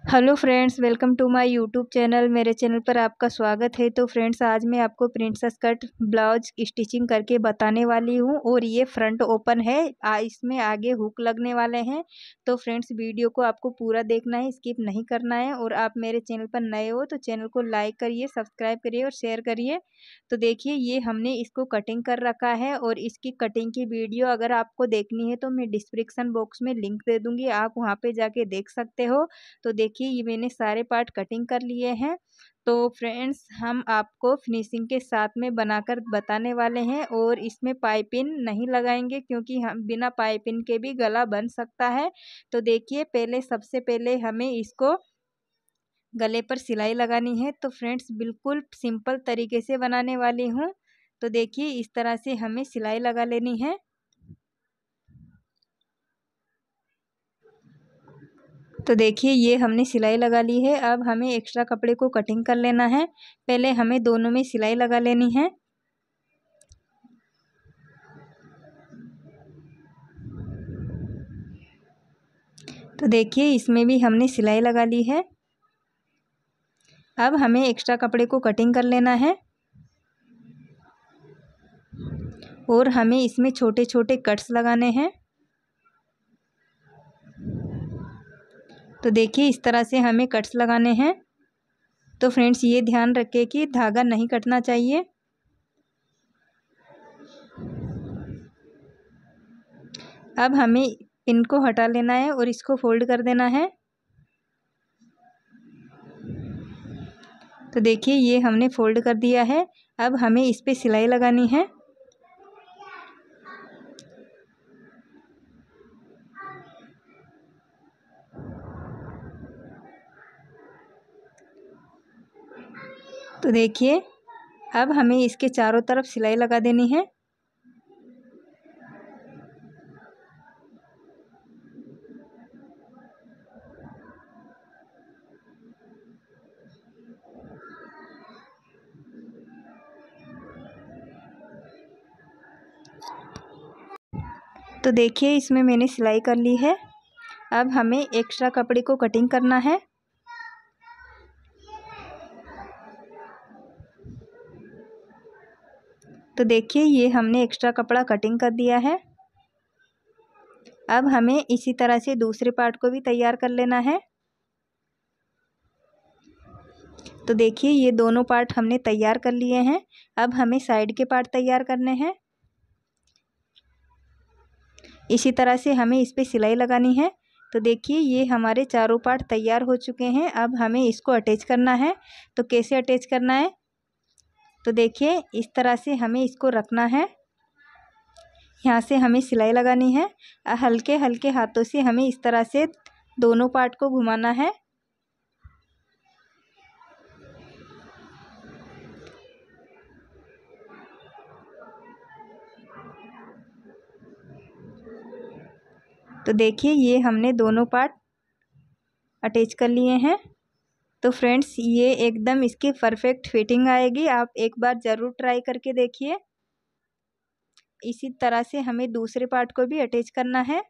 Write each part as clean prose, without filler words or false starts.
Hello friends, welcome to my YouTube channel. मेरे channel पर आपका स्वागत है। तो फ्रेंड्स, आज मैं आपको प्रिंसेस कट ब्लाउज स्टिचिंग करके बताने वाली हूँ और ये फ्रंट ओपन है। इसमें आगे हुक लगने वाले हैं। तो फ्रेंड्स, वीडियो को आपको पूरा देखना है, स्किप नहीं करना है। और आप मेरे चैनल पर नए हो तो चैनल को लाइक करिए, सब्सक्राइब करिए और शेयर करिए। तो देखिए, ये हमने इसको कटिंग कर रखा है और इसकी कटिंग की वीडियो अगर आपको देखनी है तो मैं डिस्क्रिप्शन बॉक्स में लिंक दे दूँगी, आप वहाँ पे जाके देख सकते हो। तो देखिए, ये मैंने सारे पार्ट कटिंग कर लिए हैं। तो फ्रेंड्स, हम आपको फिनिशिंग के साथ में बनाकर बताने वाले हैं और इसमें पाइपिंग नहीं लगाएंगे क्योंकि हम बिना पाइपिंग के भी गला बन सकता है। तो देखिए, सबसे पहले हमें इसको गले पर सिलाई लगानी है। तो फ्रेंड्स, बिल्कुल सिंपल तरीके से बनाने वाली हूँ। तो देखिए, इस तरह से हमें सिलाई लगा लेनी है। तो देखिए, ये हमने सिलाई लगा ली है। अब हमें एक्स्ट्रा कपड़े को कटिंग कर लेना है। पहले हमें दोनों में सिलाई लगा लेनी है। तो देखिए, इसमें भी हमने सिलाई लगा ली है। अब हमें एक्स्ट्रा कपड़े को कटिंग कर लेना है और हमें इसमें छोटे छोटे कट्स लगाने हैं। तो देखिए, इस तरह से हमें कट्स लगाने हैं। तो फ्रेंड्स, ये ध्यान रखें कि धागा नहीं कटना चाहिए। अब हमें पिन को हटा लेना है और इसको फोल्ड कर देना है। तो देखिए, ये हमने फोल्ड कर दिया है। अब हमें इस पे सिलाई लगानी है। तो देखिए, अब हमें इसके चारों तरफ सिलाई लगा देनी है। तो देखिए, इसमें मैंने सिलाई कर ली है। अब हमें एक्स्ट्रा कपड़े को कटिंग करना है। तो देखिए, ये हमने एक्स्ट्रा कपड़ा कटिंग कर दिया है। अब हमें इसी तरह से दूसरे पार्ट को भी तैयार कर लेना है। तो देखिए, ये दोनों पार्ट हमने तैयार कर लिए हैं। अब हमें साइड के पार्ट तैयार करने हैं। इसी तरह से हमें इस पे सिलाई लगानी है। तो देखिए, ये हमारे चारों पार्ट तैयार हो चुके हैं। अब हमें इसको अटैच करना है। तो कैसे अटैच करना है? तो देखिए, इस तरह से हमें इसको रखना है। यहाँ से हमें सिलाई लगानी है। हल्के हल्के हाथों से हमें इस तरह से दोनों पार्ट को घुमाना है। तो देखिए, ये हमने दोनों पार्ट अटैच कर लिए हैं। तो फ्रेंड्स, ये एकदम इसकी परफेक्ट फिटिंग आएगी। आप एक बार ज़रूर ट्राई करके देखिए। इसी तरह से हमें दूसरे पार्ट को भी अटैच करना है।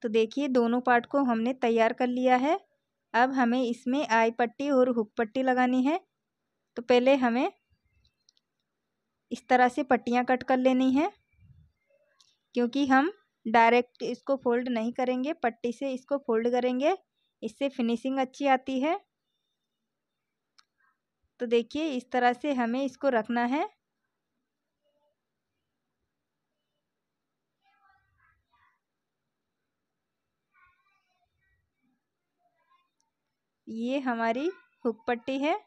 तो देखिए, दोनों पार्ट को हमने तैयार कर लिया है। अब हमें इसमें आई पट्टी और हुक पट्टी लगानी है। तो पहले हमें इस तरह से पट्टियाँ कट कर लेनी है क्योंकि हम डायरेक्ट इसको फोल्ड नहीं करेंगे, पट्टी से इसको फोल्ड करेंगे। इससे फिनिशिंग अच्छी आती है। तो देखिए, इस तरह से हमें इसको रखना है। ये हमारी हुक पट्टी है।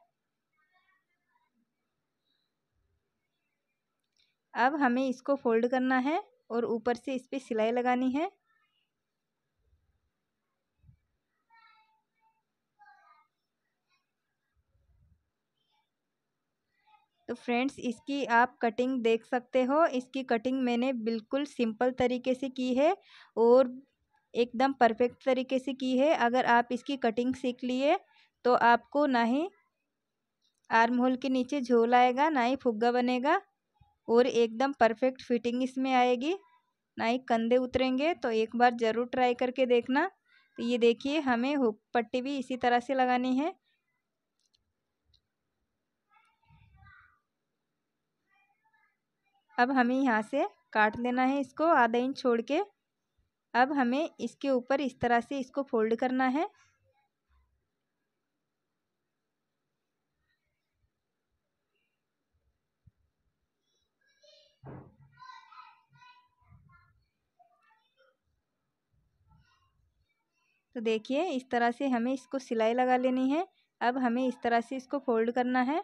अब हमें इसको फोल्ड करना है और ऊपर से इस पे सिलाई लगानी है। तो फ्रेंड्स, इसकी आप कटिंग देख सकते हो। इसकी कटिंग मैंने बिल्कुल सिंपल तरीके से की है और एकदम परफेक्ट तरीके से की है। अगर आप इसकी कटिंग सीख लिए तो आपको ना ही आर्म होल के नीचे झोल आएगा, ना ही फुग्गा बनेगा और एकदम परफेक्ट फिटिंग इसमें आएगी। ना ही कंधे उतरेंगे। तो एक बार ज़रूर ट्राई करके देखना। तो ये देखिए हमें हुक पट्टी भी इसी तरह से लगानी है। अब हमें यहाँ से काट लेना है इसको आधा इंच छोड़ के। अब हमें इसके ऊपर इस तरह से इसको फोल्ड करना है। तो देखिए इस तरह से हमें इसको सिलाई लगा लेनी है। अब हमें इस तरह से इसको फोल्ड करना है।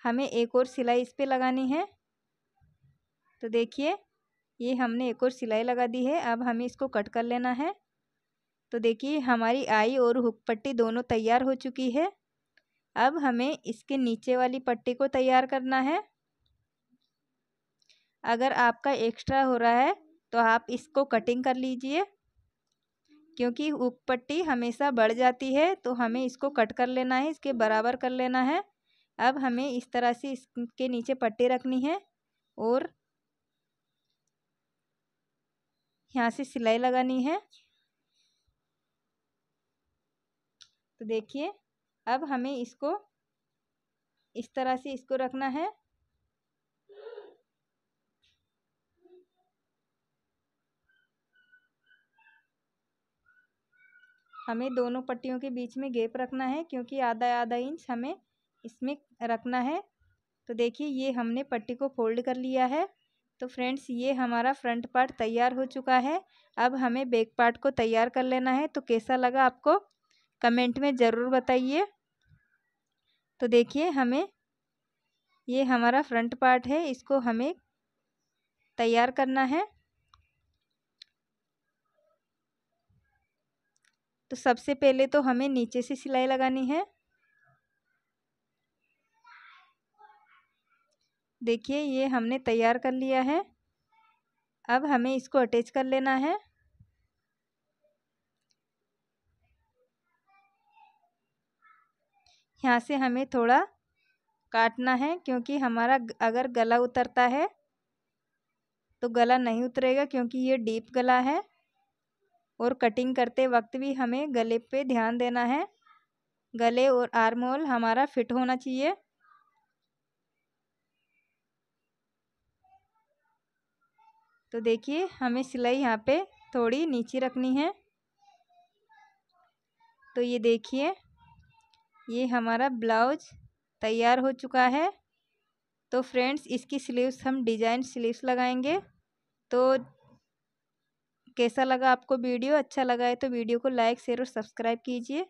हमें एक और सिलाई इस पे लगानी है। तो देखिए ये हमने एक और सिलाई लगा दी है। अब हमें इसको कट कर लेना है। तो देखिए हमारी आई और हुक पट्टी दोनों तैयार हो चुकी है। अब हमें इसके नीचे वाली पट्टी को तैयार करना है। अगर आपका एक्स्ट्रा हो रहा है तो आप इसको कटिंग कर लीजिए, क्योंकि हुक पट्टी हमेशा बढ़ जाती है। तो हमें इसको कट कर लेना है, इसके बराबर कर लेना है। अब हमें इस तरह से इसके नीचे पट्टी रखनी है और यहाँ से सिलाई लगानी है। तो देखिए अब हमें इसको इस तरह से इसको रखना है। हमें दोनों पट्टियों के बीच में गैप रखना है, क्योंकि आधा आधा इंच हमें इसमें रखना है। तो देखिए ये हमने पट्टी को फोल्ड कर लिया है। तो फ्रेंड्स ये हमारा फ्रंट पार्ट तैयार हो चुका है। अब हमें बैक पार्ट को तैयार कर लेना है। तो कैसा लगा आपको कमेंट में ज़रूर बताइए। तो देखिए हमें ये हमारा फ्रंट पार्ट है, इसको हमें तैयार करना है। तो सबसे पहले तो हमें नीचे से सिलाई लगानी है। देखिए ये हमने तैयार कर लिया है। अब हमें इसको अटैच कर लेना है। यहाँ से हमें थोड़ा काटना है, क्योंकि हमारा अगर गला उतरता है तो गला नहीं उतरेगा, क्योंकि ये डीप गला है। और कटिंग करते वक्त भी हमें गले पे ध्यान देना है। गले और आर्म होल हमारा फिट होना चाहिए। तो देखिए हमें सिलाई यहाँ पे थोड़ी नीचे रखनी है। तो ये देखिए ये हमारा ब्लाउज तैयार हो चुका है। तो फ्रेंड्स इसकी स्लीव्स हम डिजाइन स्लीव्स लगाएंगे। तो कैसा लगा आपको वीडियो? अच्छा लगा है तो वीडियो को लाइक शेयर और सब्सक्राइब कीजिए।